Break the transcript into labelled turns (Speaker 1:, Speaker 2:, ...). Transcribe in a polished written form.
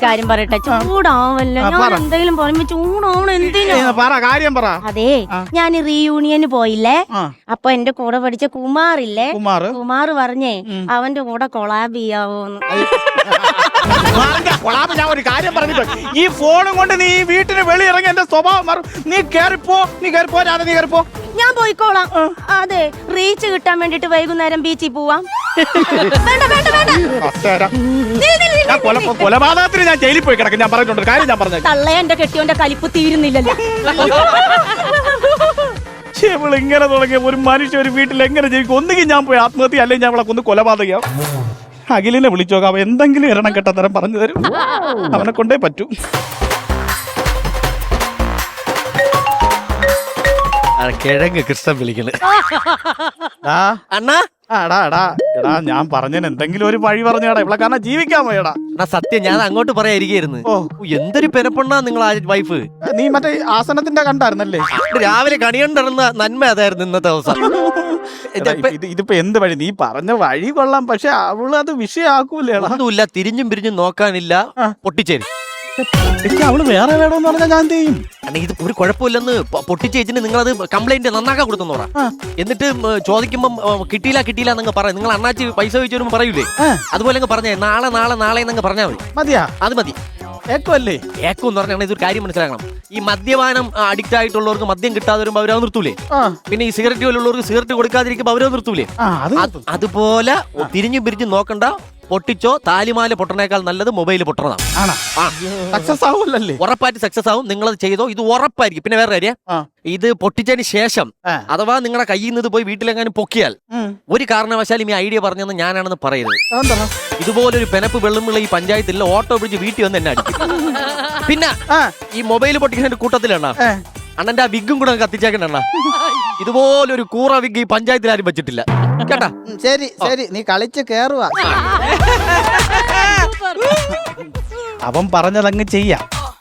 Speaker 1: കാര്യം പറയട്ടെ, ചൂടാവല്ലോ. ഞാൻ എന്തെങ്കിലും പറയുമ്പോ ചൂടാവണം എന്തിനാ?
Speaker 2: പറ, കാര്യം പറ.
Speaker 1: അതെ, ഞാൻ റീയൂണിയന് പോയില്ലേ, അപ്പൊ എന്റെ കൂടെ പഠിച്ച കുമാറില്ലേ, കുമാർ പറഞ്ഞേ അവന്റെ കൂടെ കൊളാബ് ചെയ്യാവോന്ന്.
Speaker 2: ഞാൻ ഒരു കാര്യം പറഞ്ഞിട്ട്, ഈ ഫോണും കൊണ്ട് നീ വീട്ടിന് വെളിയിറങ്ങി എന്റെ സ്വഭാവം മാറും. നീ കേറിപ്പോ, നീ കേറിപ്പോ.
Speaker 1: ഞാൻ പോയിക്കോളാം. അതെ, റീച്ച് കിട്ടാൻ വേണ്ടിട്ട് വൈകുന്നേരം ബീച്ചിൽ പോവാം.
Speaker 2: കൊലപാതകത്തിന് ഞാൻ ജയിലിൽ പോയി കിടക്കും. ഞാൻ പറഞ്ഞിട്ടുണ്ട്, കാര്യം ഞാൻ പറഞ്ഞു.
Speaker 1: തള്ളേ, എന്റെ കെട്ടിയോന്റെ കലിപ്പ് തീരുന്നില്ലല്ലോ.
Speaker 2: ഇങ്ങനെ തുടങ്ങിയ ഒരു മനുഷ്യ ഒരു വീട്ടിൽ എങ്ങനെ ജീവിക്കും? ഒന്നുകിൽ ഞാൻ പോയി ആത്മഹത്യ, അല്ലെങ്കിൽ ഞാൻ അവളെ കൊന്ന് കൊലപാതകയാവും. അഖിലിനെ വിളിച്ചോക്കാം, അവൻ എന്തെങ്കിലും എരണം കെട്ട തരം പറഞ്ഞു തരും. അവനെ കൊണ്ടേ പറ്റൂ.
Speaker 3: കിഴങ്ങ് കൃഷ്ണൻ വിളിക്കല്
Speaker 2: അണ്ണാ. എടാ ഞാൻ പറഞ്ഞതിന് എന്തെങ്കിലും ഒരു വഴി പറഞ്ഞാടാ, ഇവിടെ കാരണം ജീവിക്കാൻ പോയടാ.
Speaker 3: സത്യം, ഞാൻ അങ്ങോട്ട് പറയായിരിക്കുന്നു. എന്തൊരു പെരപ്പെണ്ണാ നിങ്ങൾ ആ വൈഫ്.
Speaker 2: നീ മറ്റേ ആസനത്തിന്റെ കണ്ടായിരുന്നല്ലേ?
Speaker 3: രാവിലെ കണിയണ്ടിരുന്ന നന്മ അതായിരുന്നു ഇന്നത്തെ ദിവസം.
Speaker 2: ഇതിപ്പോ എന്ത് വഴി? നീ പറഞ്ഞ വഴി കൊള്ളാം, പക്ഷെ അവള് അത് വിഷയാക്കൂലേ?
Speaker 3: ഒന്നുമില്ല, തിരിഞ്ഞും പിരിഞ്ഞും നോക്കാനില്ല, പൊട്ടിച്ചേരി.
Speaker 2: അവള് വേറെ വേണമെന്ന് പറഞ്ഞാൽ ഞാൻ ചെയ്യും.
Speaker 3: ഇത് ഒരു കുഴപ്പമില്ലെന്ന് പൊട്ടിച്ചേച്ചിന് നിങ്ങളത് കംപ്ലൈന്റ് നന്നാക്കാൻ കൊടുത്തെന്ന് പറ. എന്നിട്ട് ചോദിക്കുമ്പം കിട്ടിയില്ല എന്നങ്ങ് പറയാം. നിങ്ങൾ അണ്ണാച്ചി പൈസ ചോദിച്ചു വരുമ്പോ പറയൂലേ, അതുപോലെ പറഞ്ഞേ നാളെ എന്നങ്ങ് പറഞ്ഞാൽ മതി.
Speaker 2: മതിയാ?
Speaker 3: അത് മതി.
Speaker 2: ഏക്കല്ലേ?
Speaker 3: ഏക്കം എന്ന് പറഞ്ഞാൽ ഇതൊരു കാര്യം മനസ്സിലാക്കണം. ഈ മദ്യപാനം അഡിക്റ്റ് ആയിട്ടുള്ളവർക്ക് മദ്യം കിട്ടാതെ വരുമ്പോ അവരത് നിർത്തൂലേ? പിന്നെ ഈ സിഗരറ്റ് പോലുള്ളവർക്ക് സിഗരറ്റ് കൊടുക്കാതിരിക്കുമ്പോ അവരത് നിർത്തൂലേ? അതുപോലെ തിരിഞ്ഞും പിരിഞ്ഞും നോക്കണ്ട. പൊട്ടിച്ചോ, താലിമാല പൊട്ടണേക്കാൾ നല്ലത് മൊബൈൽ പൊട്ടണതാണ്.
Speaker 2: സക്സസ് ആവുമല്ലേ?
Speaker 3: ഉറപ്പായിട്ട് സക്സസ് ആവും. നിങ്ങളത് ചെയ്തോ, ഇത് ഉറപ്പായിരിക്കും. പിന്നെ വേറെ കാര്യം, ഇത് പൊട്ടിച്ചതിന് ശേഷം അഥവാ നിങ്ങളുടെ കയ്യിൽ നിന്ന് പോയി വീട്ടിലെങ്ങാനും പൊക്കിയാൽ ഒരു കാരണവശാലും ഈ ഐഡിയ പറഞ്ഞെന്ന് ഞാനാണെന്ന് പറയരുത്. ഇതുപോലൊരു പെനപ്പ് വെള്ളുമുള്ള ഈ പഞ്ചായത്തിൽ ഓട്ടോ പിടിച്ച് വീട്ടിൽ വന്ന് എന്നെ അടിക്കും. പിന്നെ ഈ മൊബൈൽ പൊട്ടിക്കുന്നതിന്റെ കൂട്ടത്തിലാണ് അണ്ണന്റെ ആ വിഗും കൂടെ കത്തിച്ചേക്കണ്ട. ഇതുപോലൊരു കൂറ വിഗ് ഈ പഞ്ചായത്തിൽ ആരും വെച്ചിട്ടില്ല കേട്ടാ.
Speaker 2: ശരി, നീ കളിച്ച് കേറുവാ. അവൻ പറഞ്ഞതങ്ങ് ചെയ്യാം.